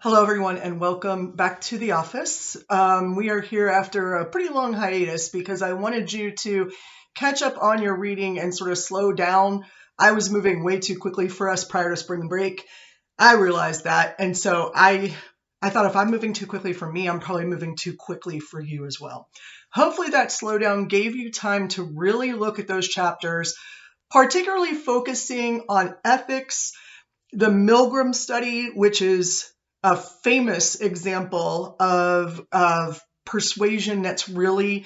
Hello, everyone, and welcome back to the office. We are here after a pretty long hiatus because I wanted you to catch up on your reading and sort of slow down. I was moving way too quickly for us prior to spring break. I realized that, and so I thought if I'm moving too quickly for me, I'm probably moving too quickly for you as well. Hopefully, that slowdown gave you time to really look at those chapters, particularly focusing on ethics, the Milgram study, which is a famous example of persuasion that's really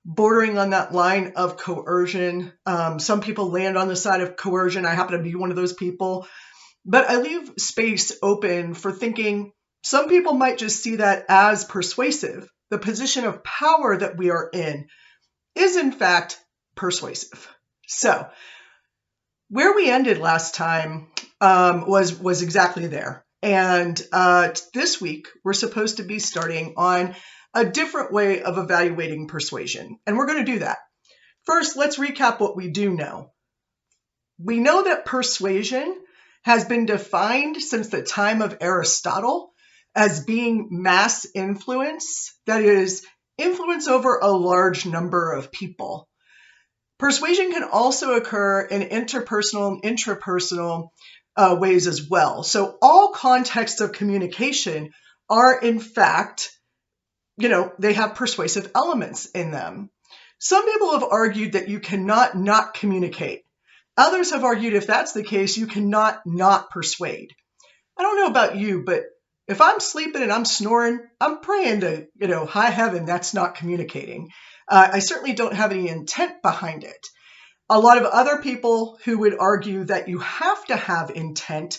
bordering on that line of coercion. Some people land on the side of coercion. I happen to be one of those people. But I leave space open for thinking some people might just see that as persuasive. The position of power that we are in is, in fact, persuasive. So, where we ended last time was exactly there. And this week, we're supposed to be starting on a different way of evaluating persuasion. And we're going to do that. First, let's recap what we do know. We know that persuasion has been defined since the time of Aristotle as being mass influence, that is, influence over a large number of people. Persuasion can also occur in interpersonal and intrapersonal ways as well. So all contexts of communication are, in fact, they have persuasive elements in them. Some people have argued that you cannot not communicate. Others have argued if that's the case, you cannot not persuade. I don't know about you, but if I'm sleeping and I'm snoring, I'm praying to, high heaven, that's not communicating. I certainly don't have any intent behind it. A lot of other people who would argue that you have to have intent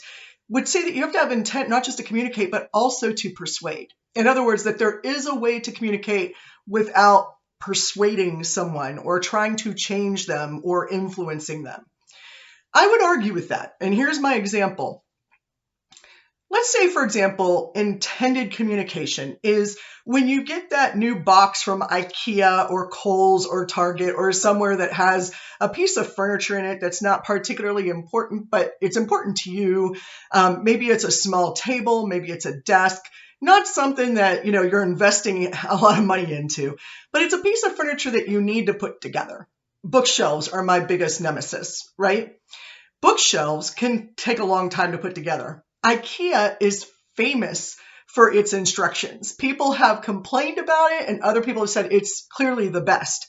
would say that you have to have intent not just to communicate, but also to persuade. In other words, that there is a way to communicate without persuading someone or trying to change them or influencing them. I would argue with that. And here's my example. Let's say, for example, intended communication is when you get that new box from IKEA or Kohl's or Target or somewhere that has a piece of furniture in it that's not particularly important, but it's important to you. Maybe it's a small table, maybe it's a desk, not something that you're investing a lot of money into, but it's a piece of furniture that you need to put together. Bookshelves are my biggest nemesis, right? Bookshelves can take a long time to put together. IKEA is famous for its instructions. People have complained about it and other people have said it's clearly the best.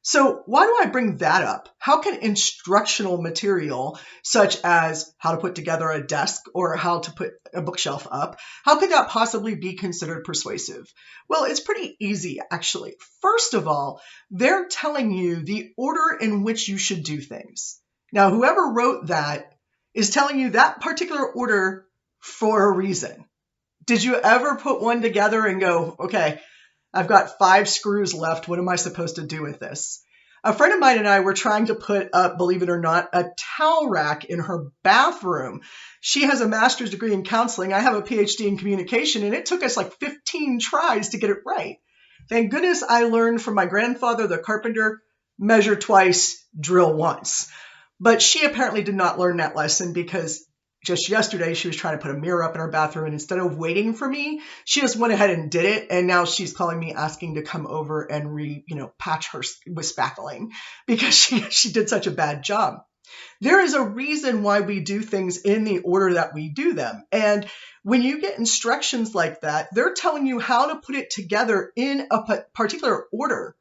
So why do I bring that up? How can instructional material such as how to put together a desk or how to put a bookshelf up, how could that possibly be considered persuasive? Well, it's pretty easy, actually. First of all, they're telling you the order in which you should do things. Now, whoever wrote that is telling you that particular order for a reason. Did you ever put one together and go, okay, I've got 5 screws left. What am I supposed to do with this? A friend of mine and I were trying to put up, believe it or not, a towel rack in her bathroom. She has a master's degree in counseling. I have a PhD in communication, and it took us like 15 tries to get it right. Thank goodness I learned from my grandfather, the carpenter, measure twice, drill once. But she apparently did not learn that lesson because just yesterday she was trying to put a mirror up in her bathroom, and instead of waiting for me, she just went ahead and did it. And now she's calling me asking to come over and patch her with spackling because she did such a bad job. There is a reason why we do things in the order that we do them. And when you get instructions like that, they're telling you how to put it together in a particular order.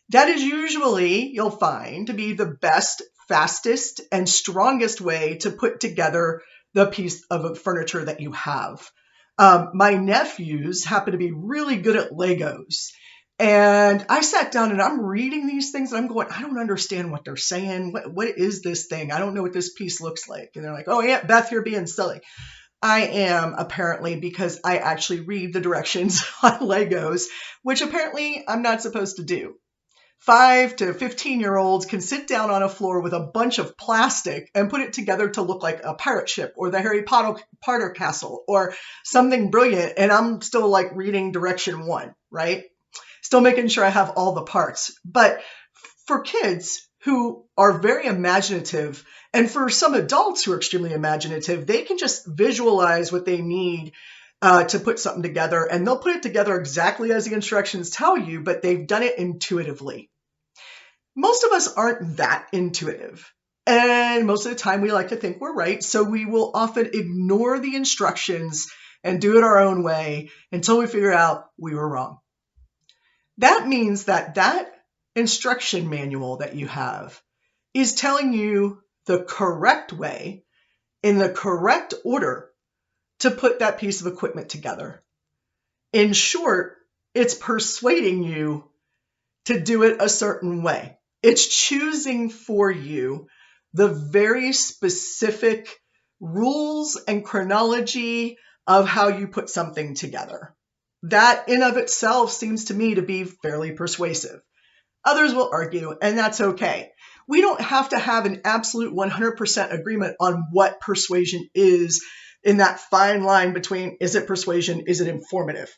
That is usually, you'll find, to be the best, fastest, and strongest way to put together the piece of furniture that you have. My nephews happen to be really good at Legos. And I sat down and I'm reading these things and I'm going, I don't understand what they're saying. What is this thing? I don't know what this piece looks like. And they're like, oh yeah, Beth, you're being silly. I am, apparently, because I actually read the directions on Legos, which apparently I'm not supposed to do. 5 to 15-year-olds can sit down on a floor with a bunch of plastic and put it together to look like a pirate ship or the Harry Potter castle or something brilliant. And I'm still like reading direction 1, right? Still making sure I have all the parts. But for kids who are very imaginative, and for some adults who are extremely imaginative, they can just visualize what they need to put something together, and they'll put it together exactly as the instructions tell you, but they've done it intuitively. Most of us aren't that intuitive. And most of the time we like to think we're right. So we will often ignore the instructions and do it our own way until we figure out we were wrong. That means that instruction manual that you have is telling you the correct way, in the correct order, to put that piece of equipment together. In short, it's persuading you to do it a certain way. It's choosing for you the very specific rules and chronology of how you put something together. That in of itself seems to me to be fairly persuasive. Others will argue, and that's okay. We don't have to have an absolute 100% agreement on what persuasion is, in that fine line between is it persuasion, is it informative,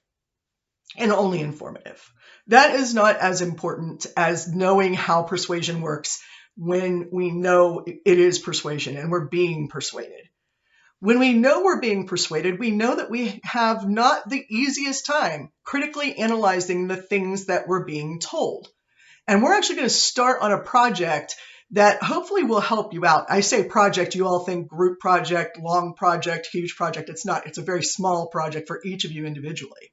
and only informative. That is not as important as knowing how persuasion works when we know it is persuasion and we're being persuaded. When we know we're being persuaded, we know that we have not the easiest time critically analyzing the things that we're being told. And we're actually going to start on a project that hopefully will help you out. I say project, you all think group project, long project, huge project. It's not. It's a very small project for each of you individually.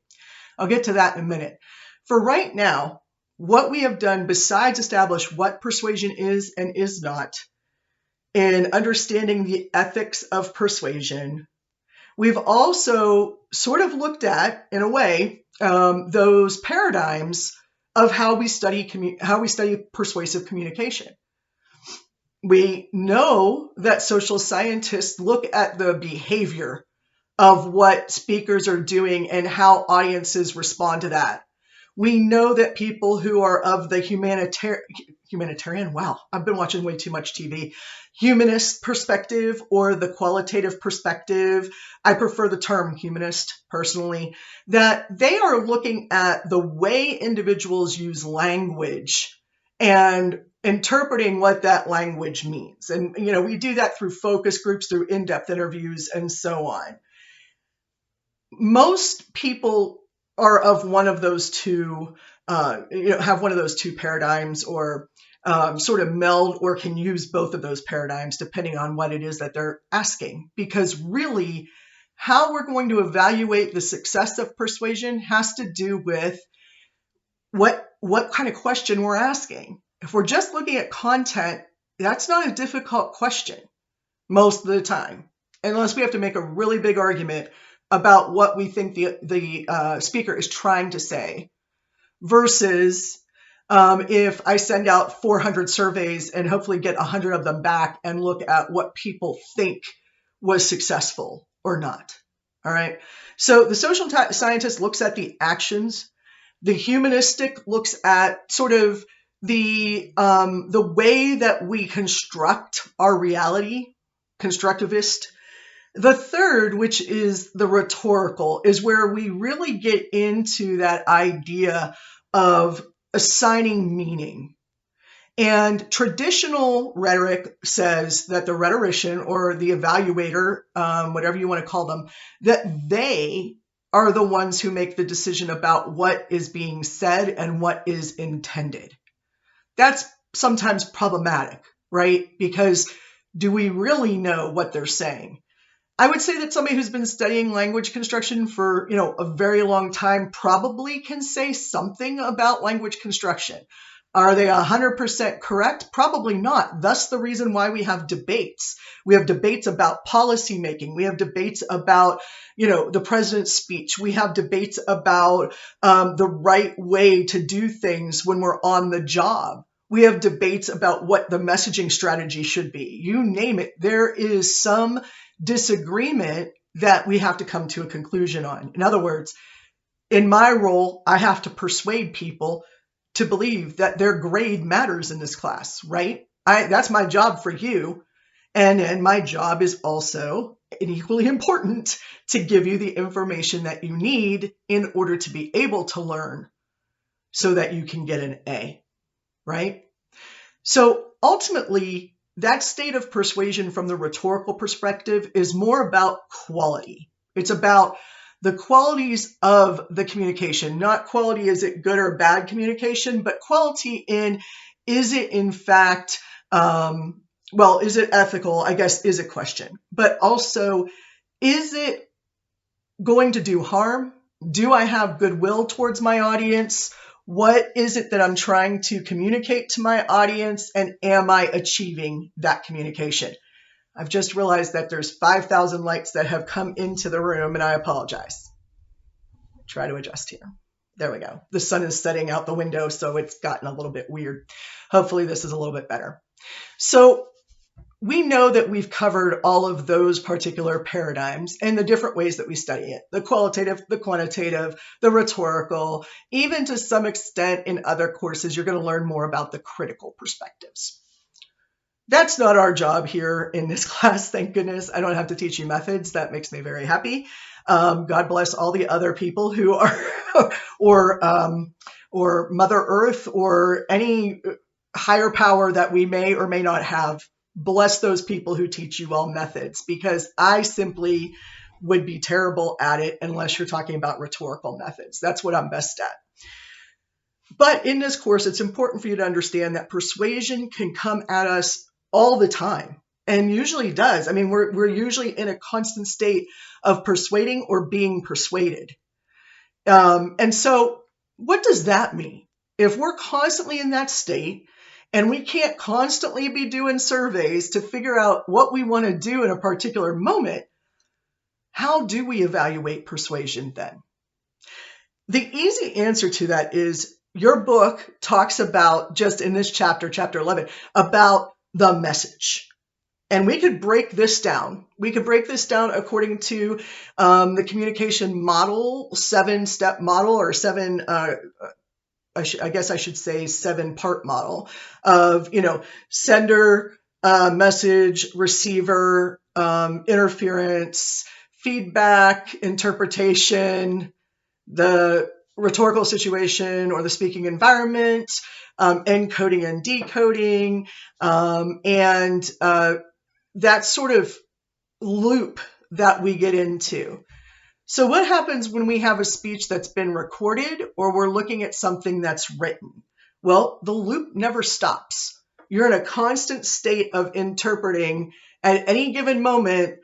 I'll get to that in a minute. For right now, what we have done besides establish what persuasion is and is not, in understanding the ethics of persuasion, we've also sort of looked at, in a way, those paradigms of how we study persuasive communication. We know that social scientists look at the behavior of what speakers are doing and how audiences respond to that. We know that people who are of the humanitarian, wow, I've been watching way too much TV, humanist perspective or the qualitative perspective, I prefer the term humanist personally, that they are looking at the way individuals use language and interpreting what that language means. And, we do that through focus groups, through in-depth interviews, and so on. Most people are of one of those two, have one of those two paradigms, or sort of meld, or can use both of those paradigms depending on what it is that they're asking. Because really, how we're going to evaluate the success of persuasion has to do with what kind of question we're asking. If we're just looking at content, that's not a difficult question most of the time, unless we have to make a really big argument about what we think the speaker is trying to say, versus if I send out 400 surveys and hopefully get 100 of them back and look at what people think was successful or not. All right. So the social scientist looks at the actions. The humanistic looks at sort of the way that we construct our reality, constructivist. The third, which is the rhetorical, is where we really get into that idea of assigning meaning. And traditional rhetoric says that the rhetorician or the evaluator, whatever you want to call them, that they are the ones who make the decision about what is being said and what is intended. That's sometimes problematic, right? Because do we really know what they're saying? I would say that somebody who's been studying language construction for, a very long time probably can say something about language construction. Are they 100% correct? Probably not. Thus the reason why we have debates. We have debates about policy making. We have debates about, the president's speech. We have debates about the right way to do things when we're on the job. We have debates about what the messaging strategy should be. You name it. There is some disagreement that we have to come to a conclusion on. In other words, in my role, I have to persuade people to believe that their grade matters in this class, right? That's my job for you. And my job is also equally important to give you the information that you need in order to be able to learn so that you can get an A, right? So ultimately, that state of persuasion from the rhetorical perspective is more about quality. It's about the qualities of the communication, not quality, is it good or bad communication, but quality in, is it in fact, is it ethical, I guess, is a question, but also, is it going to do harm? Do I have goodwill towards my audience? What is it that I'm trying to communicate to my audience? And am I achieving that communication? I've just realized that there's 5,000 lights that have come into the room, and I apologize. Try to adjust here. There we go. The sun is setting out the window, so it's gotten a little bit weird. Hopefully this is a little bit better. So we know that we've covered all of those particular paradigms and the different ways that we study it. The qualitative, the quantitative, the rhetorical, even to some extent in other courses, you're going to learn more about the critical perspectives. That's not our job here in this class, thank goodness. I don't have to teach you methods. That makes me very happy. God bless all the other people who are, or Mother Earth, or any higher power that we may or may not have. Bless those people who teach you all methods, because I simply would be terrible at it unless you're talking about rhetorical methods. That's what I'm best at. But in this course, it's important for you to understand that persuasion can come at us all the time, and usually does. I mean, we're usually in a constant state of persuading or being persuaded. And so what does that mean? If we're constantly in that state, and we can't constantly be doing surveys to figure out what we want to do in a particular moment, how do we evaluate persuasion then? The easy answer to that is your book talks about, just in this chapter, chapter 11, about the message. And we could break this down. We could break this down according to the communication model, 7-step model, or I guess I should say 7-part model of, sender, message, receiver, interference, feedback, interpretation, the rhetorical situation or the speaking environment, encoding and decoding, and that sort of loop that we get into. So what happens when we have a speech that's been recorded or we're looking at something that's written? Well, the loop never stops. You're in a constant state of interpreting at any given moment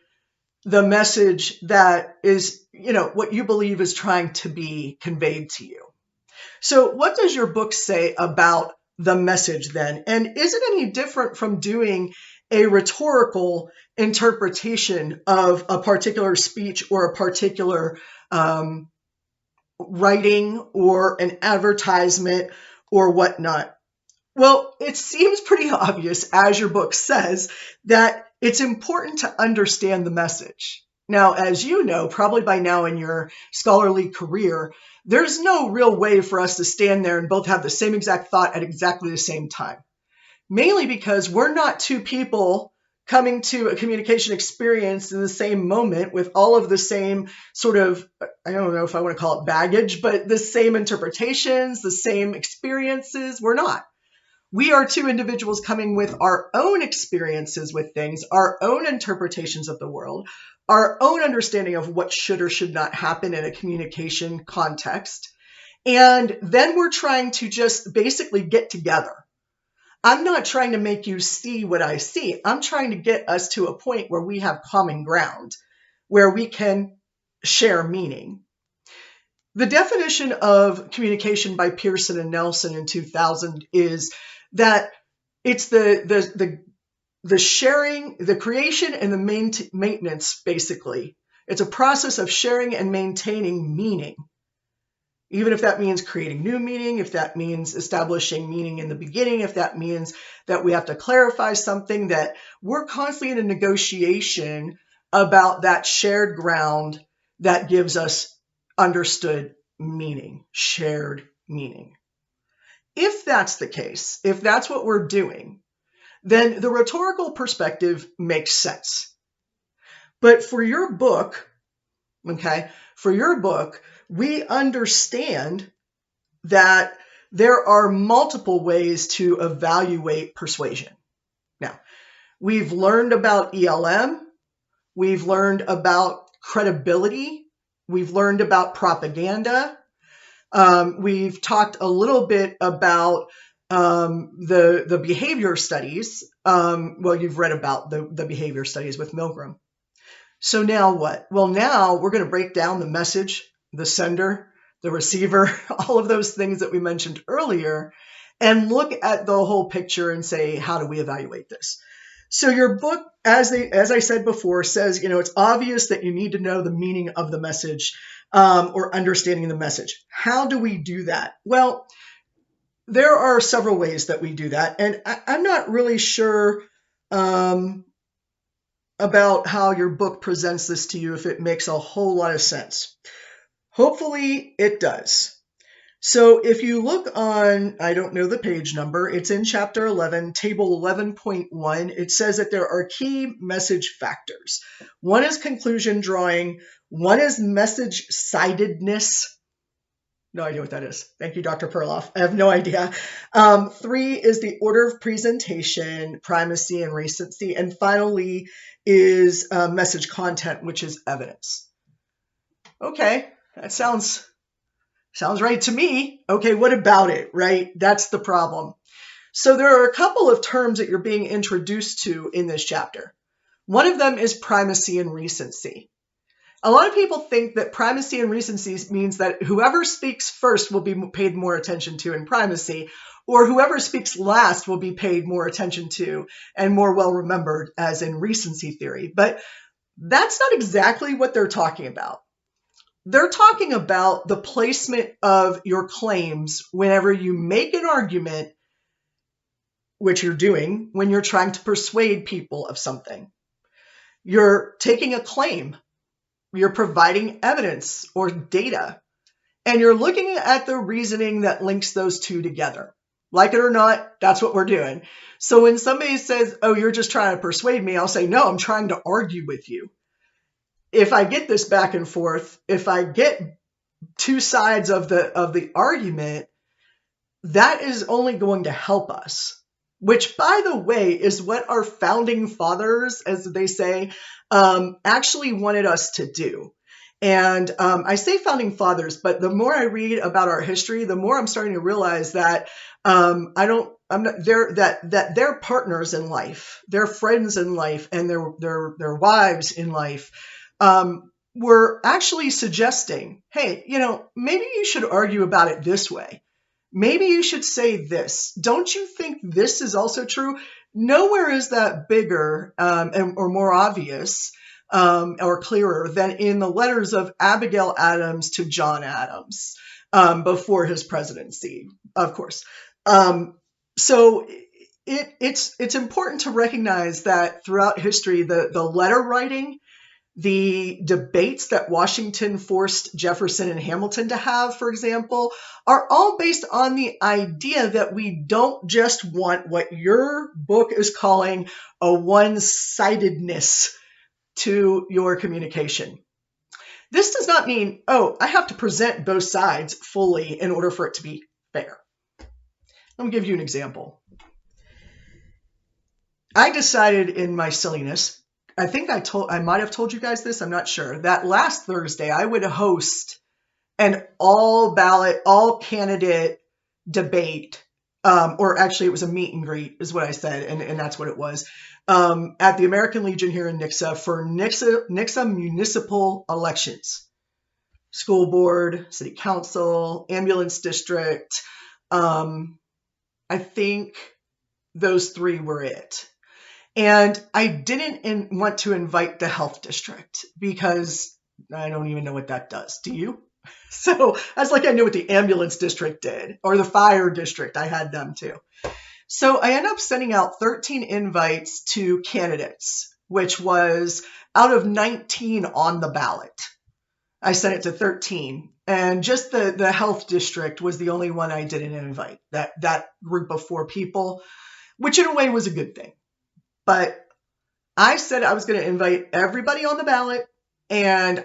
the message that is, what you believe is trying to be conveyed to you. So what does your book say about the message then? And is it any different from doing a rhetorical interpretation of a particular speech or a particular writing or an advertisement or whatnot? Well, it seems pretty obvious, as your book says, that it's important to understand the message. Now, as you know, probably by now in your scholarly career, there's no real way for us to stand there and both have the same exact thought at exactly the same time. Mainly because we're not two people coming to a communication experience in the same moment with all of the same sort of, I don't know if I want to call it baggage, but the same interpretations, the same experiences. We're not. We are two individuals coming with our own experiences with things, our own interpretations of the world, our own understanding of what should or should not happen in a communication context. And then we're trying to just basically get together. I'm not trying to make you see what I see. I'm trying to get us to a point where we have common ground, where we can share meaning. The definition of communication by Pearson and Nelson in 2000 is that it's the sharing, the creation, and the maintenance, basically. It's a process of sharing and maintaining meaning. Even if that means creating new meaning, if that means establishing meaning in the beginning, if that means that we have to clarify something, that we're constantly in a negotiation about that shared ground that gives us understood meaning, shared meaning. If that's the case, if that's what we're doing, then the rhetorical perspective makes sense. But for your book, we understand that there are multiple ways to evaluate persuasion. Now, we've learned about ELM, we've learned about credibility We've learned about propaganda. We've talked a little bit about the behavior studies. Well, you've read about the behavior studies with Milgram. So now what? Well, now we're going to break down the message, the sender, the receiver, all of those things that we mentioned earlier, and look at the whole picture and say, how do we evaluate this? So your book, as I said before, says, it's obvious that you need to know the meaning of the message or understanding the message. How do we do that? Well, there are several ways that we do that, and I'm not really sure about how your book presents this to you, if it makes a whole lot of sense. Hopefully it does. So if you look on, I don't know the page number, it's in chapter 11, table 11.1, it says that there are key message factors. One is conclusion drawing, one is message sidedness. No idea what that is. Thank you, Dr. Perloff. I have no idea. 3 is the order of presentation, primacy and recency. And finally is message content, which is evidence. Okay, that sounds right to me. Okay, what about it, right? That's the problem. So there are a couple of terms that you're being introduced to in this chapter. One of them is primacy and recency. A lot of people think that primacy and recency means that whoever speaks first will be paid more attention to in primacy, or whoever speaks last will be paid more attention to and more well remembered, as in recency theory. But that's not exactly what they're talking about. They're talking about the placement of your claims whenever you make an argument, which you're doing when you're trying to persuade people of something. You're taking a claim. You're providing evidence or data, and you're looking at the reasoning that links those two together. Like it or not, that's what we're doing. So when somebody says, oh, you're just trying to persuade me, I'll say, no, I'm trying to argue with you. If I get this back and forth, if I get two sides of the argument, that is only going to help us. Which, by the way, is what our founding fathers, as they say, actually wanted us to do. And I say founding fathers, but the more I read about our history, the more I'm starting to realize that they're partners in life, their friends in life, and their wives in life were actually suggesting, hey, maybe you should argue about it this way. Maybe you should say this. Don't you think this is also true? Nowhere is that bigger or more obvious or clearer than in the letters of Abigail Adams to John Adams before his presidency, of course. So it's important to recognize that throughout history, the letter writing, the debates that Washington forced Jefferson and Hamilton to have, for example, are all based on the idea that we don't just want what your book is calling a one-sidedness to your communication. This does not mean, oh, I have to present both sides fully in order for it to be fair. Let me give you an example. I decided in my silliness, I think I might have told you guys this, I'm not sure, that last Thursday I would host an all-ballot, all-candidate debate, or actually it was a meet and greet is what I said, and that's what it was, at the American Legion here in Nixa for Nixa municipal elections. School board, city council, ambulance district. I think those 3 were it. And I didn't want to invite the health district because I don't even know what that does. Do you? So I was like, I knew what the ambulance district did, or the fire district. I had them too. So I ended up sending out 13 invites to candidates, which was out of 19 on the ballot. I sent it to 13. And just the health district was the only one I didn't invite, that group of 4 people, which in a way was a good thing. But I said I was going to invite everybody on the ballot, and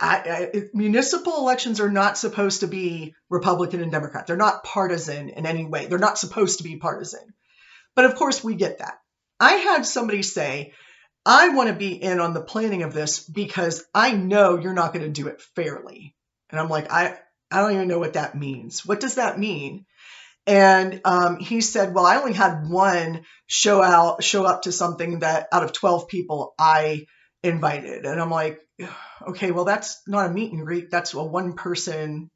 municipal elections are not supposed to be Republican and Democrat. They're not partisan in any way. They're not supposed to be partisan. But of course, we get that. I had somebody say, I want to be in on the planning of this because I know you're not going to do it fairly. And I'm like, I don't even know what that means. What does that mean? And he said, well, I only had one show up to something that out of 12 people I invited. And I'm like, okay, well, that's not a meet and greet. That's a one person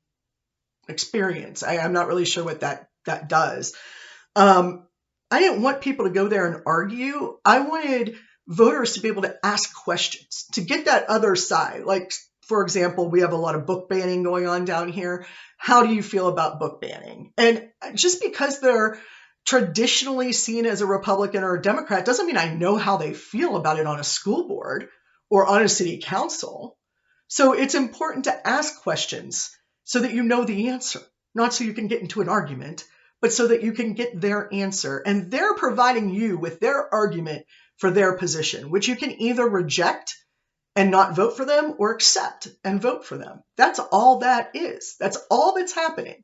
experience. I'm not really sure what that does. I didn't want people to go there and argue. I wanted voters to be able to ask questions, to get that other side. Like, for example, we have a lot of book banning going on down here. How do you feel about book banning? And just because they're traditionally seen as a Republican or a Democrat doesn't mean I know how they feel about it on a school board or on a city council. So it's important to ask questions so that you know the answer, not so you can get into an argument, but so that you can get their answer. And they're providing you with their argument for their position, which you can either reject and not vote for them or accept and vote for them. That's all that is. That's all that's happening.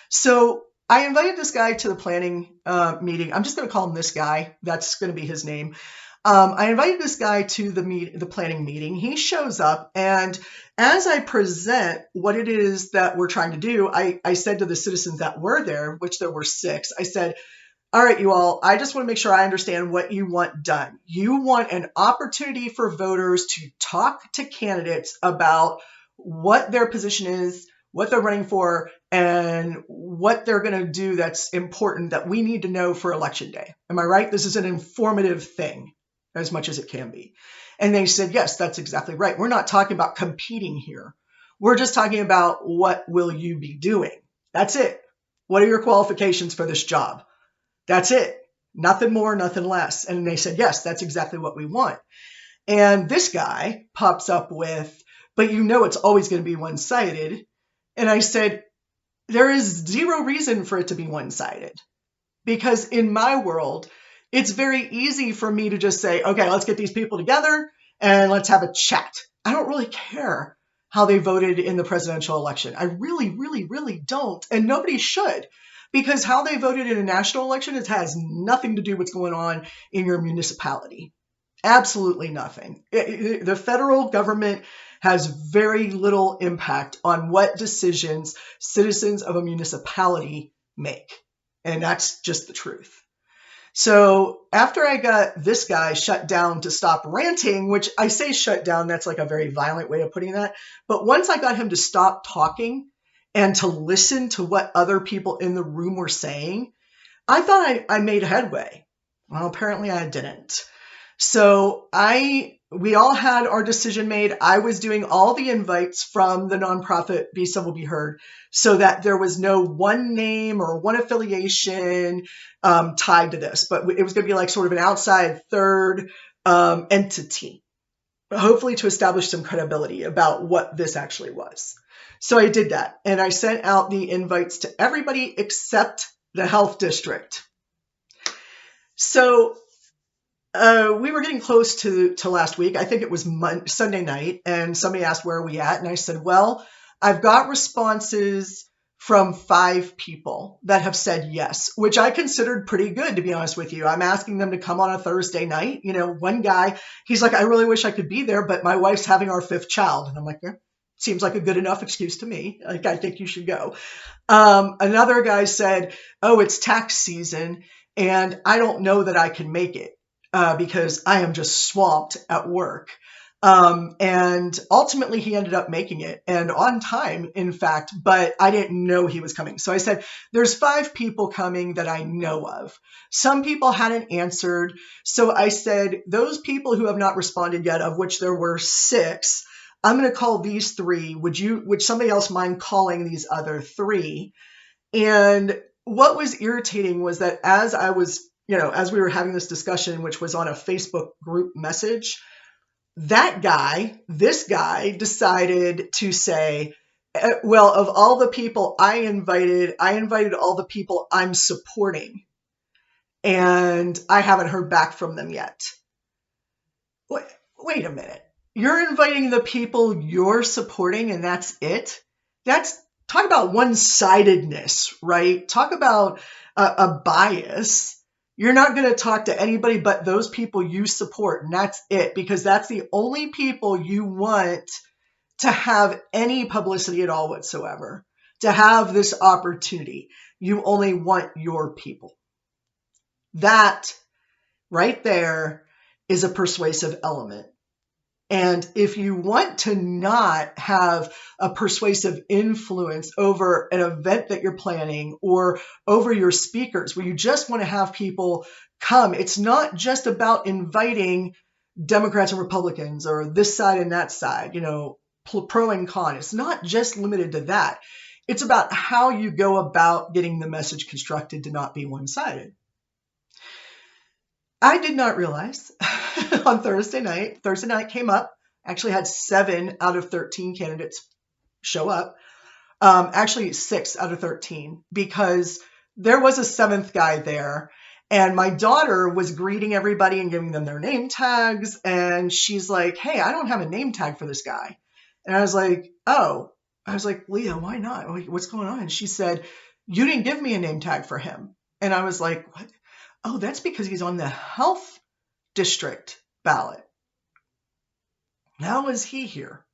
So I invited this guy to the planning meeting. I'm just going to call him this guy. That's going to be his name. I invited this guy to the planning meeting. He shows up, and as I present what it is that we're trying to do, I said to the citizens that were there, which there were 6, I said, all right, you all, I just want to make sure I understand what you want done. You want an opportunity for voters to talk to candidates about what their position is, what they're running for, and what they're going to do that's important that we need to know for Election Day. Am I right? This is an informative thing, as much as it can be. And they said, yes, that's exactly right. We're not talking about competing here. We're just talking about what will you be doing? That's it. What are your qualifications for this job? That's it. Nothing more, nothing less. And they said, yes, that's exactly what we want. And this guy pops up with, but you know it's always going to be one-sided. And I said, there is zero reason for it to be one-sided. Because in my world, it's very easy for me to just say, okay, let's get these people together and let's have a chat. I don't really care how they voted in the presidential election. I really, really, really don't. And nobody should. Because how they voted in a national election, it has nothing to do with what's going on in your municipality. Absolutely nothing. The federal government has very little impact on what decisions citizens of a municipality make. And that's just the truth. So after I got this guy shut down to stop ranting, which I say shut down, that's like a very violent way of putting that. But once I got him to stop talking and to listen to what other people in the room were saying, I thought I made headway. Well, apparently I didn't. So we all had our decision made. I was doing all the invites from the nonprofit Be Civil, Be Heard, so that there was no one name or one affiliation tied to this. But it was going to be like sort of an outside third entity, hopefully to establish some credibility about what this actually was. So I did that, and I sent out the invites to everybody except the health district. So we were getting close to last week. I think it was Sunday night, and somebody asked, where are we at? And I said, well, I've got responses from 5 people that have said yes, which I considered pretty good, to be honest with you. I'm asking them to come on a Thursday night. You know, one guy, he's like, I really wish I could be there, but my wife's having our 5th child. And I'm like, yeah, seems like a good enough excuse to me. Like, I think you should go. Another guy said, oh, it's tax season, and I don't know that I can make it. Because I am just swamped at work. And ultimately he ended up making it, and on time, in fact, but I didn't know he was coming. So I said, there's 5 people coming that I know of. Some people hadn't answered. So I said, those people who have not responded yet, of which there were 6, I'm going to call these 3. Would somebody else mind calling these other 3? And what was irritating was that as we were having this discussion, which was on a Facebook group message, this guy decided to say, well, of all the people I invited all the people I'm supporting, and I haven't heard back from them yet. Wait a minute. You're inviting the people you're supporting, and that's it? Talk about one-sidedness, right? Talk about a bias. You're not going to talk to anybody but those people you support, and that's it, because that's the only people you want to have any publicity at all whatsoever, to have this opportunity. You only want your people. That right there is a persuasive element. And if you want to not have a persuasive influence over an event that you're planning or over your speakers, where you just want to have people come, it's not just about inviting Democrats and Republicans or this side and that side, pro and con. It's not just limited to that. It's about how you go about getting the message constructed to not be one-sided. I did not realize on Thursday night came up, actually had 7 out of 13 candidates show up. Actually 6 out of 13, because there was a 7th guy there. And my daughter was greeting everybody and giving them their name tags. And she's like, hey, I don't have a name tag for this guy. And I was like, oh. I was like, Leah, why not? What's going on? And she said, you didn't give me a name tag for him. And I was like, what? Oh, that's because he's on the health district ballot. How is he here?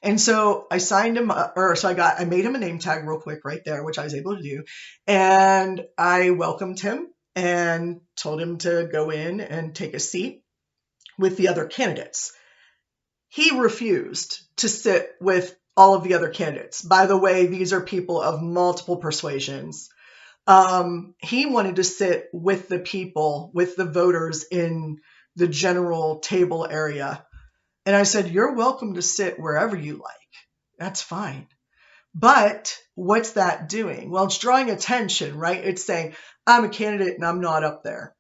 And so I signed him up, I made him a name tag real quick right there, which I was able to do. And I welcomed him and told him to go in and take a seat with the other candidates. He refused to sit with all of the other candidates. By the way, these are people of multiple persuasions. He wanted to sit with the people, with the voters in the general table area. And I said, you're welcome to sit wherever you like. That's fine. But what's that doing? Well, it's drawing attention, right? It's saying, I'm a candidate and I'm not up there.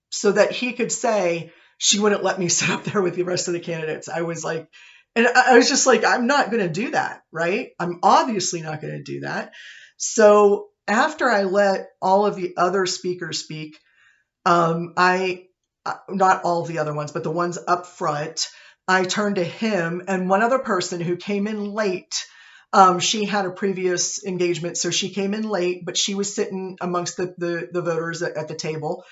So that he could say, she wouldn't let me sit up there with the rest of the candidates. I was like, and I was just like, I'm not going to do that, right? I'm obviously not going to do that. So after I let all of the other speakers speak, not all the other ones, but the ones up front, I turned to him and one other person who came in late. She had a previous engagement, so she came in late, but she was sitting amongst the voters at the table.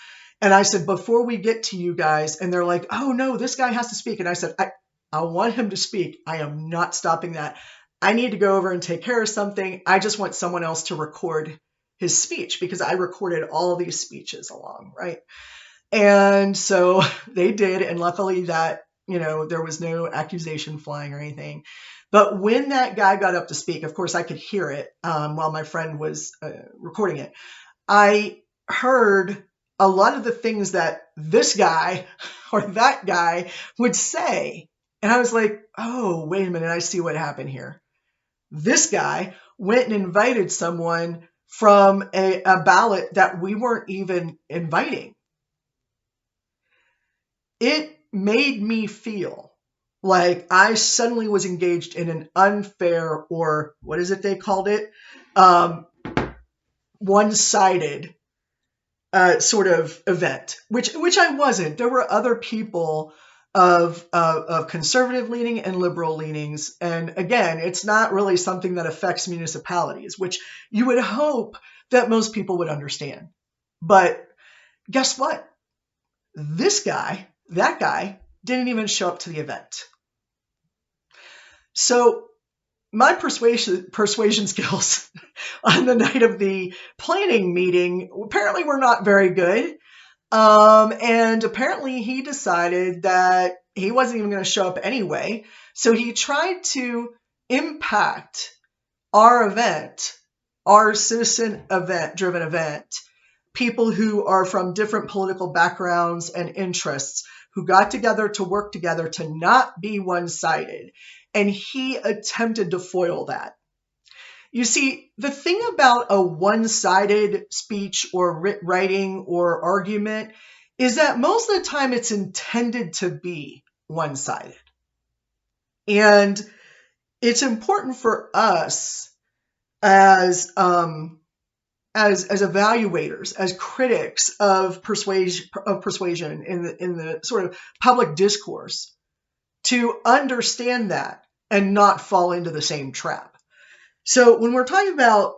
And I said, before we get to you guys, and they're like, oh no, this guy has to speak. And I said, I want him to speak. I am not stopping that. I need to go over and take care of something. I just want someone else to record his speech, because I recorded all of these speeches along, right? And so they did. And luckily that, there was no accusation flying or anything. But when that guy got up to speak, of course, I could hear it while my friend was recording it. I heard a lot of the things that this guy or that guy would say. And I was like, oh, wait a minute, I see what happened here. This guy went and invited someone from a ballot that we weren't even inviting. It made me feel like I suddenly was engaged in an unfair, or what is it they called it? One-sided sort of event, which I wasn't. There were other people of conservative leaning and liberal leanings. And again, it's not really something that affects municipalities, which you would hope that most people would understand. But guess what? That guy didn't even show up to the event. So my persuasion skills on the night of the planning meeting apparently were not very good. And apparently he decided that he wasn't even going to show up anyway. So he tried to impact our event, our citizen event, driven event, people who are from different political backgrounds and interests who got together to work together to not be one-sided. And he attempted to foil that. You see, the thing about a one-sided speech or writing or argument is that most of the time it's intended to be one-sided. And it's important for us as evaluators, as critics of persuasion in the sort of public discourse, to understand that and not fall into the same trap. So when we're talking about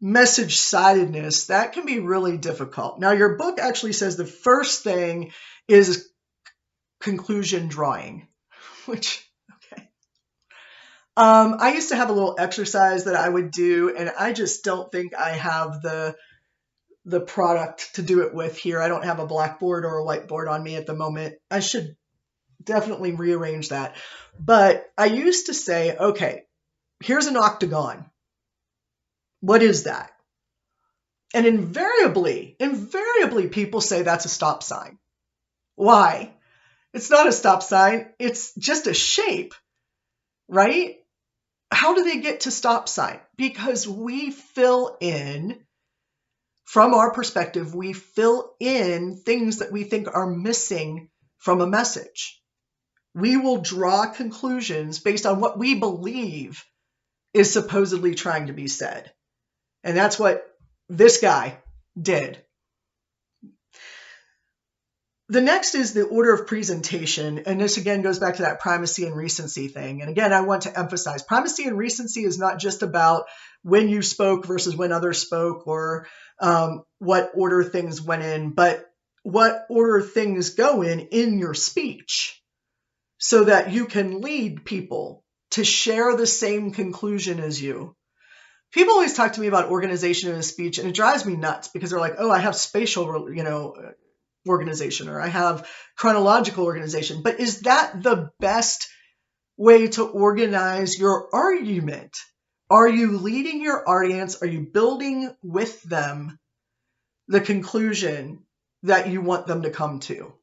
message-sidedness, that can be really difficult. Now, your book actually says the first thing is conclusion drawing, which, okay. I used to have a little exercise that I would do, and I just don't think I have the product to do it with here. I don't have a blackboard or a whiteboard on me at the moment. I should definitely rearrange that. But I used to say, okay, here's an octagon. What is that? And invariably, people say that's a stop sign. Why? It's not a stop sign. It's just a shape, right? How do they get to stop sign? Because we fill in, from our perspective, we fill in things that we think are missing from a message. We will draw conclusions based on what we believe is supposedly trying to be said. And that's what this guy did. The next is the order of presentation. And this again goes back to that primacy and recency thing. And again, I want to emphasize primacy and recency is not just about when you spoke versus when others spoke, or what order things went in, but what order things go in your speech, so that you can lead people to share the same conclusion as you. People always talk to me about organization in a speech, and it drives me nuts because they're like, oh, I have spatial, organization, or I have chronological organization. But is that the best way to organize your argument? Are you leading your audience? Are you building with them the conclusion that you want them to come to?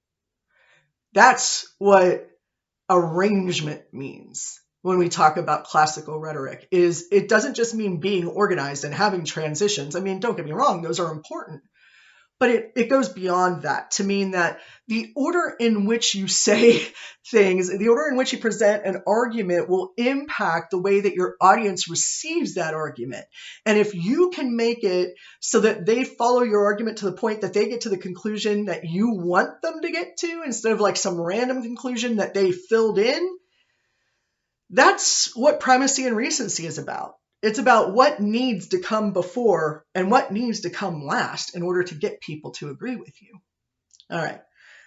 That's what arrangement means when we talk about classical rhetoric. Is it doesn't just mean being organized and having transitions. I mean, don't get me wrong, those are important. But it goes beyond that to mean that the order in which you say things, the order in which you present an argument will impact the way that your audience receives that argument. And if you can make it so that they follow your argument to the point that they get to the conclusion that you want them to get to, instead of like some random conclusion that they filled in, that's what primacy and recency is about. It's about what needs to come before and what needs to come last in order to get people to agree with you. All right.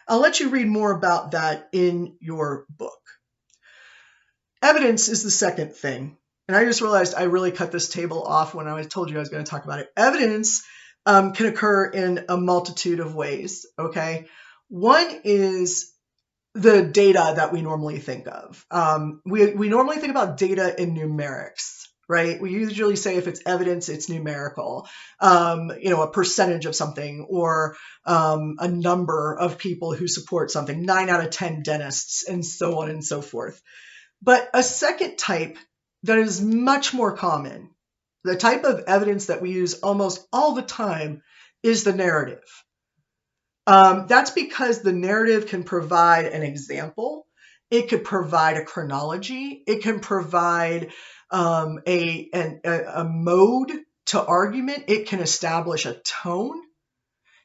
I'll let you read more about that in your book. Evidence is the second thing. And I just realized I really cut this table off when I told you I was going to talk about it. Evidence can occur in a multitude of ways, okay? One is the data that we normally think of. We normally think about data in numerics, right? We usually say if it's evidence, it's numerical, a percentage of something, or a number of people who support something, 9 out of 10 dentists, and so on and so forth. But a second type that is much more common, the type of evidence that we use almost all the time, is the narrative. That's because the narrative can provide an example. It could provide a chronology. It can provide a mode to argument. It can establish a tone.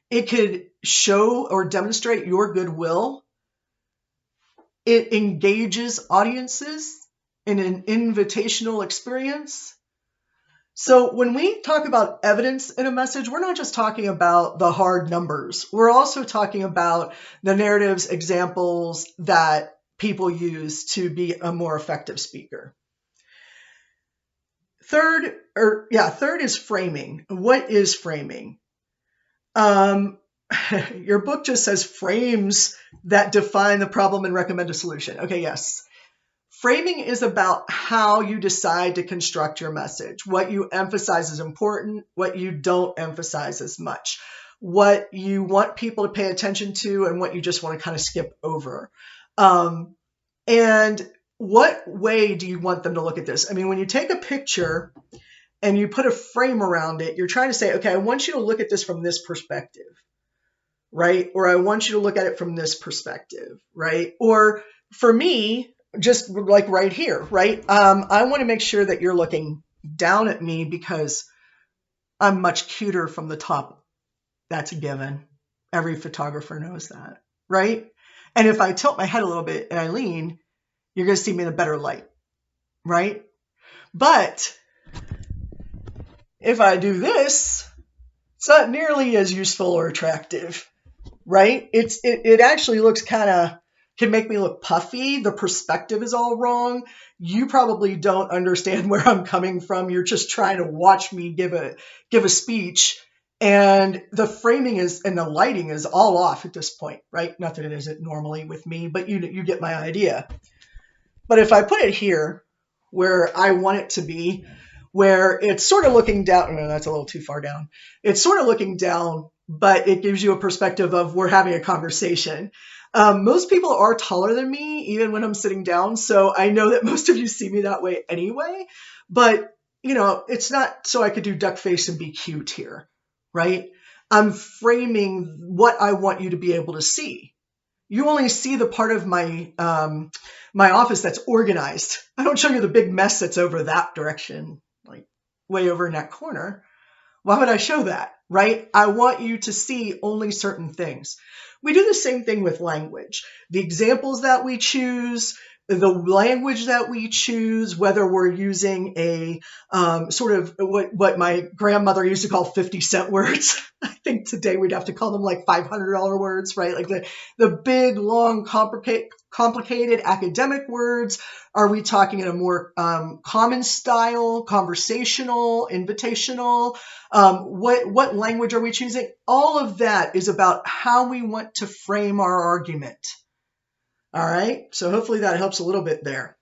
It could show or demonstrate your goodwill. It engages audiences in an invitational experience. So when we talk about evidence in a message, we're not just talking about the hard numbers. We're also talking about the narratives, examples that people use to be a more effective speaker. Third is framing. What is framing? Your book just says frames that define the problem and recommend a solution. Okay, yes. Framing is about how you decide to construct your message, what you emphasize is important, what you don't emphasize as much, what you want people to pay attention to, and what you just want to kind of skip over. And what way do you want them to look at this? I mean, when you take a picture and you put a frame around it, you're trying to say, okay, I want you to look at this from this perspective, right? Or I want you to look at it from this perspective, right? Or for me, just like right here, right? I want to make sure that you're looking down at me because I'm much cuter from the top. That's a given. Every photographer knows that, right? And if I tilt my head a little bit and I lean, you're going to see me in a better light, right? But if I do this, it's not nearly as useful or attractive, right? It actually looks kind of can make me look puffy. The perspective is all wrong. You probably don't understand where I'm coming from. You're just trying to watch me give a speech. And the framing and the lighting is all off at this point, right? Not that it isn't normally with me, but you get my idea. But if I put it here where I want it to be, where it's sort of looking down, no, that's a little too far down. It's sort of looking down, but it gives you a perspective of we're having a conversation. Most people are taller than me, even when I'm sitting down. So I know that most of you see me that way anyway. But, it's not so I could do duck face and be cute here, right? I'm framing what I want you to be able to see. You only see the part of my office that's organized. I don't show you the big mess that's over that direction, like way over in that corner. Why would I show that, right? I want you to see only certain things. We do the same thing with language. The examples that we choose, the language that we choose, whether we're using a sort of what my grandmother used to call 50-cent words. I think today we'd have to call them like $500 words, right? Like the big, long, complicated academic words. Are we talking in a more common style, conversational, invitational? What language are we choosing? All of that is about how we want to frame our argument. All right, so hopefully that helps a little bit there.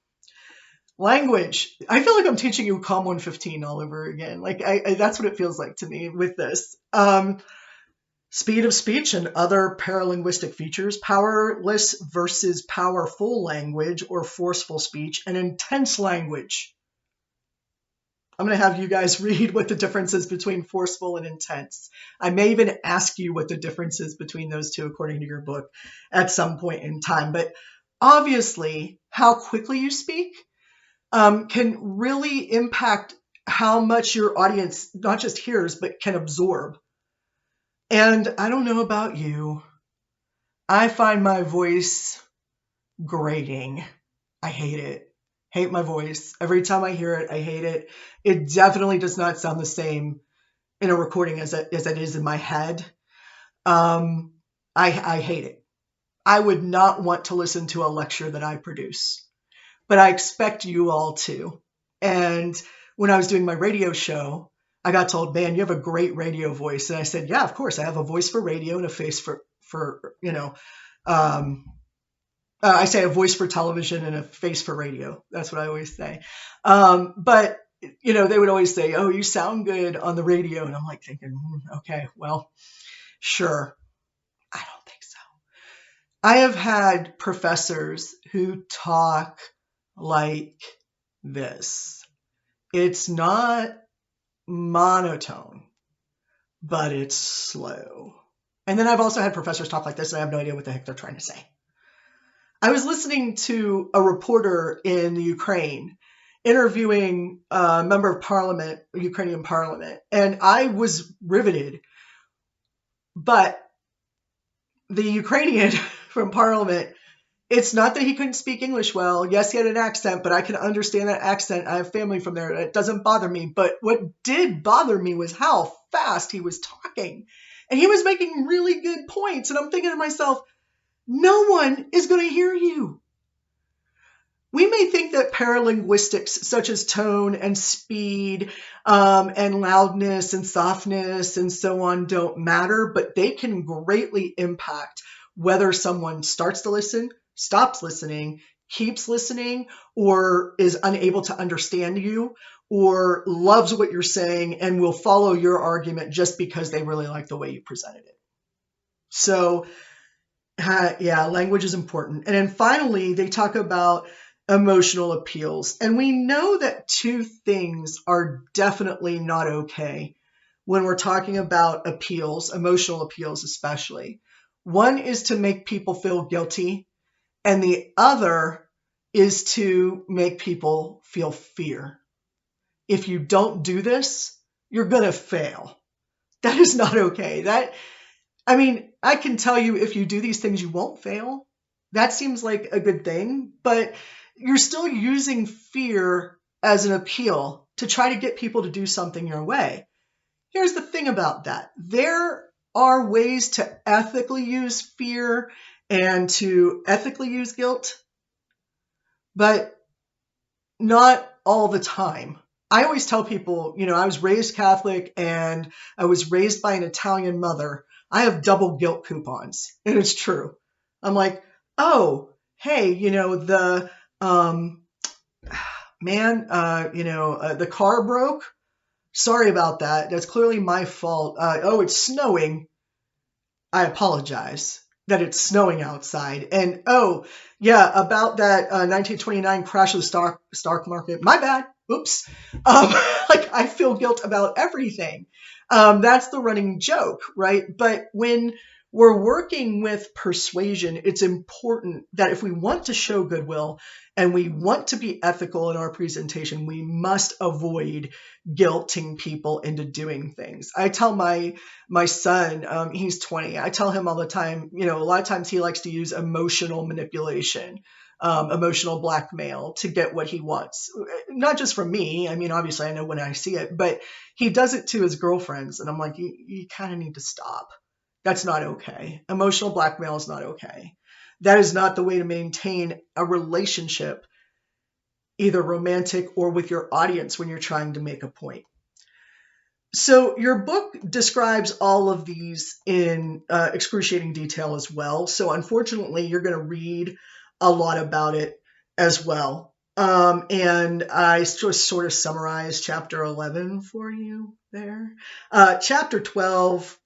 Language. I feel like I'm teaching you COM 115 all over again. Like that's what it feels like to me with this. Speed of speech and other paralinguistic features, powerless versus powerful language or forceful speech, and intense language. I'm going to have you guys read what the difference is between forceful and intense. I may even ask you what the difference is between those two according to your book at some point in time. But obviously, how quickly you speak can really impact how much your audience not just hears, but can absorb. And I don't know about you. I find my voice grating. I hate it. Hate my voice. Every time I hear it, I hate it. It definitely does not sound the same in a recording as it is in my head. I hate it. I would not want to listen to a lecture that I produce, but I expect you all to. And when I was doing my radio show, I got told, man, you have a great radio voice. And I said, yeah, of course. I have a voice for radio and a face for I say a voice for television and a face for radio. That's what I always say. But, they would always say, oh, you sound good on the radio. And I'm like thinking, okay, well, sure. I don't think so. I have had professors who talk like this. It's not monotone, but it's slow. And then I've also had professors talk like this, and I have no idea what the heck they're trying to say. I was listening to a reporter in Ukraine interviewing a member of parliament, Ukrainian parliament, and I was riveted. But the Ukrainian from parliament, it's not that he couldn't speak English well. Yes, he had an accent, but I can understand that accent. I have family from there. It doesn't bother me. But what did bother me was how fast he was talking. And he was making really good points. And I'm thinking to myself, no one is going to hear you. We may think that paralinguistics such as tone and speed and loudness and softness and so on don't matter, but they can greatly impact whether someone starts to listen, stops listening, keeps listening, or is unable to understand you, or loves what you're saying and will follow your argument just because they really like the way you presented it. So language is important. And then finally, they talk about emotional appeals. And we know that two things are definitely not okay when we're talking about appeals, emotional appeals especially. One is to make people feel guilty, and the other is to make people feel fear. If you don't do this, you're going to fail. That is not okay. I can tell you if you do these things, you won't fail. That seems like a good thing, but you're still using fear as an appeal to try to get people to do something your way. Here's the thing about that. There are ways to ethically use fear and to ethically use guilt, but not all the time. I always tell people, I was raised Catholic and I was raised by an Italian mother. I have double guilt coupons, and it's true. I'm like, oh, hey, the car broke. Sorry about that. That's clearly my fault. Oh, it's snowing. I apologize that it's snowing outside. And oh, yeah, about that 1929 crash of the stock market. My bad. Oops. I feel guilt about everything. That's the running joke, right? But when we're working with persuasion, it's important that if we want to show goodwill and we want to be ethical in our presentation, we must avoid guilting people into doing things. I tell my son, he's 20, I tell him all the time, a lot of times he likes to use emotional manipulation, emotional blackmail to get what he wants. Not just from me. I mean, obviously I know when I see it, but he does it to his girlfriends. And I'm like, you kind of need to stop. That's not okay. Emotional blackmail is not okay. That is not the way to maintain a relationship, either romantic or with your audience when you're trying to make a point. So your book describes all of these in excruciating detail as well. So unfortunately, you're going to read a lot about it as well. And I just sort of summarized chapter 11 for you there. Chapter 12,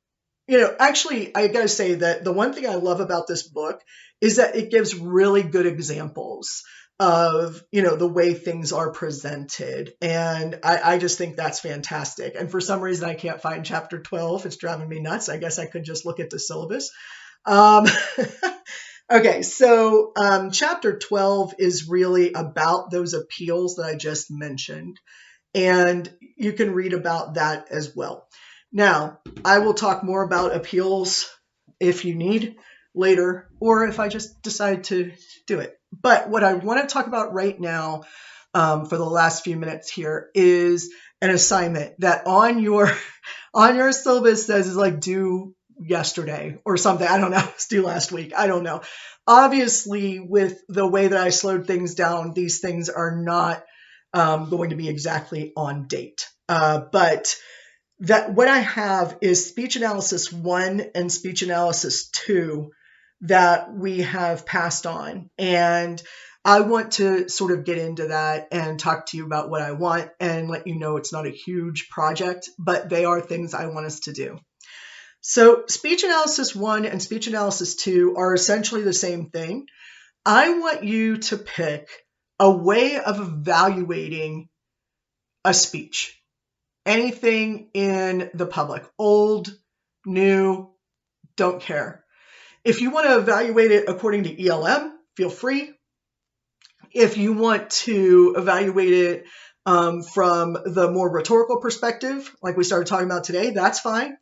actually, I got to say that the one thing I love about this book is that it gives really good examples of, the way things are presented. And I just think that's fantastic. And for some reason, I can't find chapter 12. It's driving me nuts. I guess I could just look at the syllabus. Okay, so chapter 12 is really about those appeals that I just mentioned. And you can read about that as well. Now, I will talk more about appeals if you need later, or if I just decide to do it. But what I want to talk about right now for the last few minutes here is an assignment that on your syllabus says is like due yesterday or something. I don't know. It's due last week. I don't know. Obviously, with the way that I slowed things down, these things are not going to be exactly on date. But that what I have is speech analysis 1 and speech analysis 2 that we have passed on. And I want to sort of get into that and talk to you about what I want and let you know it's not a huge project, but they are things I want us to do. So speech analysis 1 and speech analysis 2 are essentially the same thing. I want you to pick a way of evaluating a speech. Anything in the public, old, new, don't care. If you want to evaluate it according to ELM, feel free. If you want to evaluate it from the more rhetorical perspective, like we started talking about today, that's fine.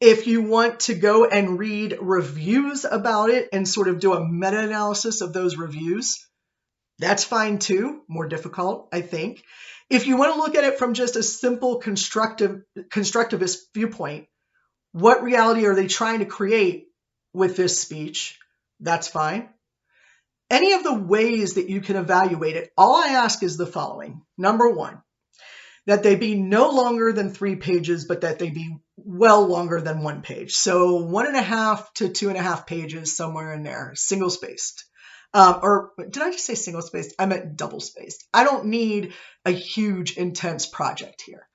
If you want to go and read reviews about it and sort of do a meta-analysis of those reviews, that's fine too. More difficult, I think. If you want to look at it from just a simple constructivist viewpoint, what reality are they trying to create with this speech? That's fine. Any of the ways that you can evaluate it, all I ask is the following. Number 1, that they be no longer than 3 pages, but that they be well longer than 1 page. So 1.5 to 2.5 pages, somewhere in there, single-spaced. Or did I just say single-spaced? I meant double-spaced. I don't need a huge, intense project here.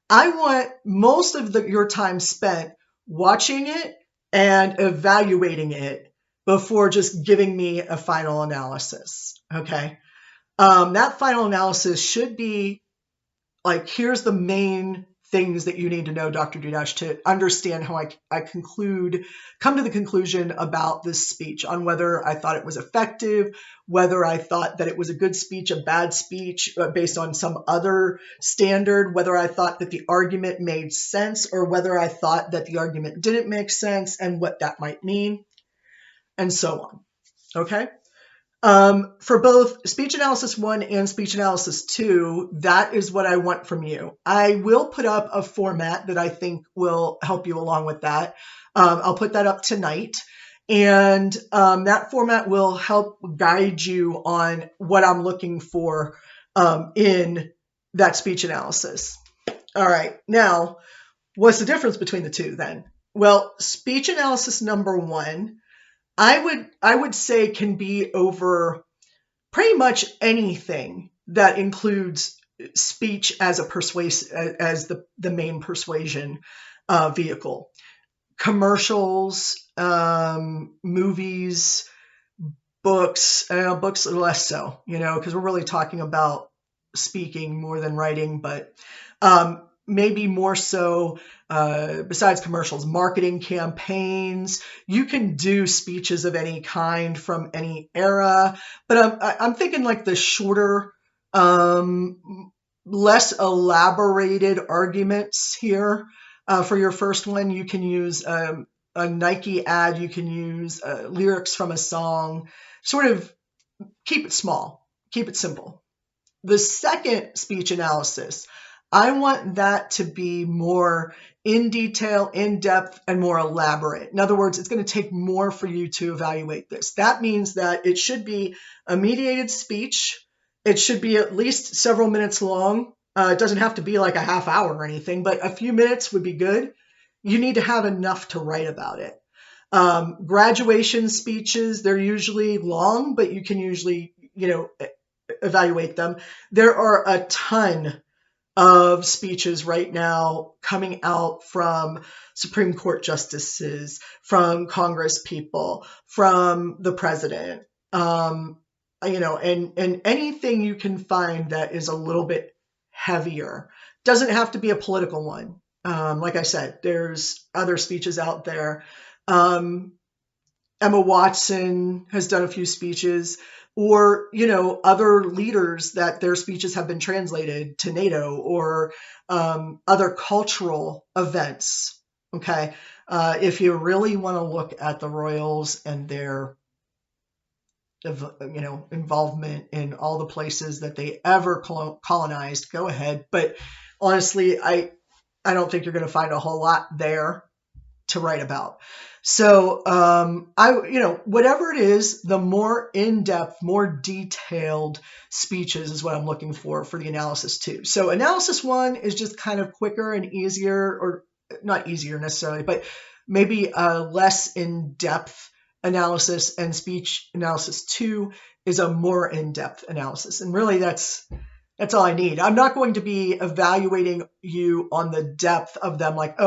I want most of your time spent watching it and evaluating it before just giving me a final analysis, okay? That final analysis should be like, here's the main things that you need to know, Dr. Dudash, to understand how I come to the conclusion about this speech, on whether I thought it was effective, whether I thought that it was a good speech, a bad speech, based on some other standard, whether I thought that the argument made sense, or whether I thought that the argument didn't make sense and what that might mean, and so on. Okay? For both speech analysis 1 and speech analysis 2, that is what I want from you. I will put up a format that I think will help you along with that. I'll put that up tonight. And that format will help guide you on what I'm looking for in that speech analysis. All right, now, what's the difference between the two then? Well, speech analysis number one, I would say can be over pretty much anything that includes speech as the main persuasion vehicle. Commercials, movies, books, books less so, because we're really talking about speaking more than writing, but maybe more so besides commercials, marketing campaigns. You can do speeches of any kind from any era, but I'm thinking like the shorter, less elaborated arguments here. For your first one, you can use a Nike ad, you can use lyrics from a song, sort of keep it small, keep it simple. The second speech analysis, I want that to be more in detail, in depth, and more elaborate. In other words, it's going to take more for you to evaluate this. That means that it should be a mediated speech. It should be at least several minutes long. It doesn't have to be like a half hour or anything, but a few minutes would be good. You need to have enough to write about it. Graduation speeches, they're usually long, but you can usually, evaluate them. There are a ton of speeches right now coming out from Supreme Court justices, from Congress people, from the president, and anything you can find that is a little bit heavier. Doesn't have to be a political one. Like I said, there's other speeches out there. Emma Watson has done a few speeches, or, other leaders that their speeches have been translated to NATO, or other cultural events. Okay. If you really want to look at the royals and their, involvement in all the places that they ever colonized, go ahead. But honestly, I don't think you're going to find a whole lot there to write about. So, whatever it is, the more in-depth, more detailed speeches is what I'm looking for the analysis too. So analysis one is just kind of quicker and easier, or not easier necessarily, but maybe a less in-depth analysis, and speech analysis two is a more in-depth analysis. And really that's all I need. I'm not going to be evaluating you on the depth of them, like,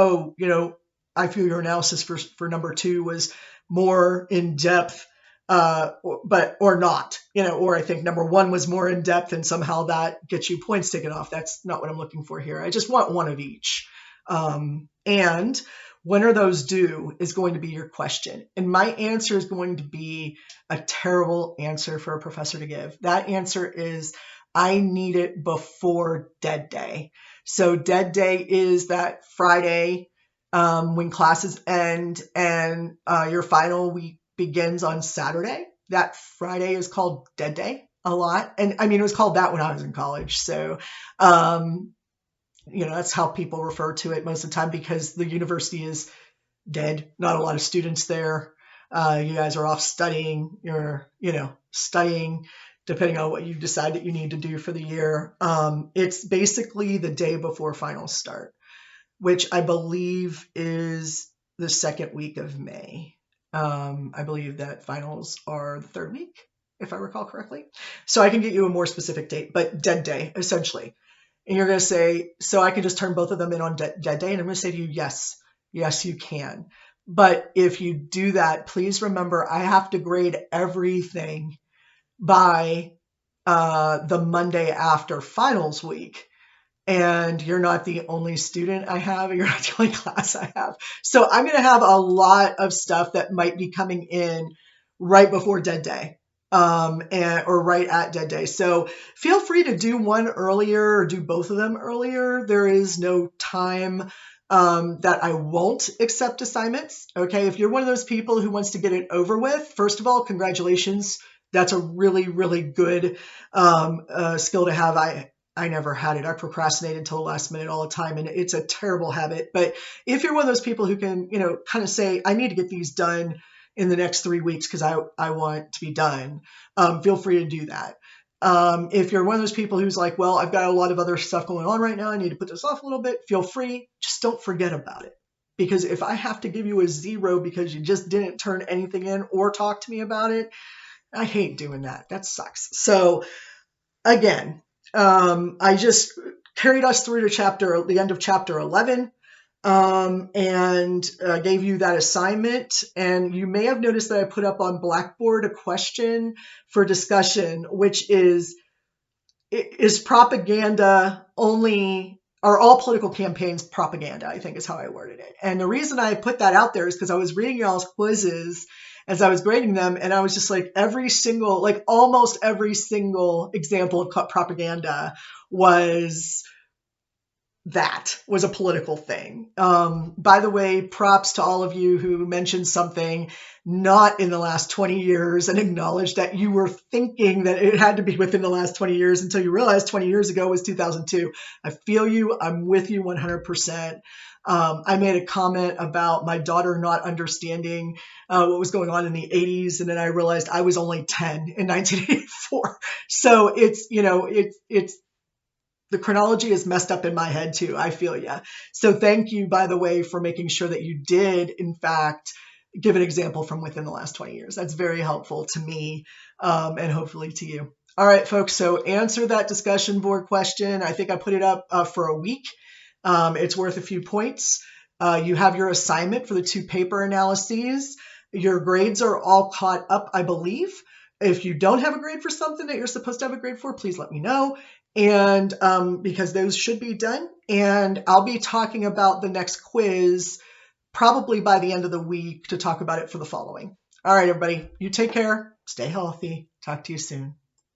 I feel your analysis for number two was more in depth, or not, or I think number one was more in depth and somehow that gets you points taken off. That's not what I'm looking for here. I just want one of each. And when are those due is going to be your question. And my answer is going to be a terrible answer for a professor to give. That answer is, I need it before dead day. So dead day is that Friday, when classes end and your final week begins on Saturday. That Friday is called dead day a lot. And I mean, it was called that when I was in college. So, that's how people refer to it most of the time, because the university is dead. Not a lot of students there. You guys are off studying. You're, studying depending on what you decide that you need to do for the year. It's basically the day before finals start, which I believe is the second week of May. I believe that finals are the third week, if I recall correctly. So I can get you a more specific date, but dead day, essentially. And you're going to say, so I can just turn both of them in on dead day? And I'm going to say to you, yes, you can. But if you do that, please remember, I have to grade everything by the Monday after finals week. And you're not the only student I have, you're not the only class I have. So I'm going to have a lot of stuff that might be coming in right before dead day, or right at dead day. So feel free to do one earlier or do both of them earlier. There is no time that I won't accept assignments. Okay, if you're one of those people who wants to get it over with, first of all, congratulations. That's a really, really good skill to have. I never had it. I procrastinated until the last minute all the time, and it's a terrible habit. But if you're one of those people who can, kind of say, I need to get these done in the next 3 weeks because I want to be done, feel free to do that. If you're one of those people who's like, well, I've got a lot of other stuff going on right now, I need to put this off a little bit, feel free. Just don't forget about it. Because if I have to give you a 0 because you just didn't turn anything in or talk to me about it, I hate doing that. That sucks. So again, I just carried us through to the end of chapter 11. And gave you that assignment. And you may have noticed that I put up on Blackboard a question for discussion, which is propaganda only, are all political campaigns propaganda, I think is how I worded it. And the reason I put that out there is because I was reading y'all's quizzes as I was grading them, and I was just like, almost every single example of propaganda was a political thing. By the way, props to all of you who mentioned something not in the last 20 years and acknowledged that you were thinking that it had to be within the last 20 years until you realized 20 years ago was 2002. I feel you. I'm with you 100%. I made a comment about my daughter not understanding what was going on in the 80s, and then I realized I was only 10 in 1984. So it's the chronology is messed up in my head too. I feel ya. So thank you, by the way, for making sure that you did, in fact, give an example from within the last 20 years. That's very helpful to me and hopefully to you. All right, folks. So answer that discussion board question. I think I put it up for a week. It's worth a few points. You have your assignment for the 2 paper analyses. Your grades are all caught up, I believe. If you don't have a grade for something that you're supposed to have a grade for, please let me know. And because those should be done. And I'll be talking about the next quiz probably by the end of the week to talk about it for the following. All right, everybody, you take care. Stay healthy. Talk to you soon.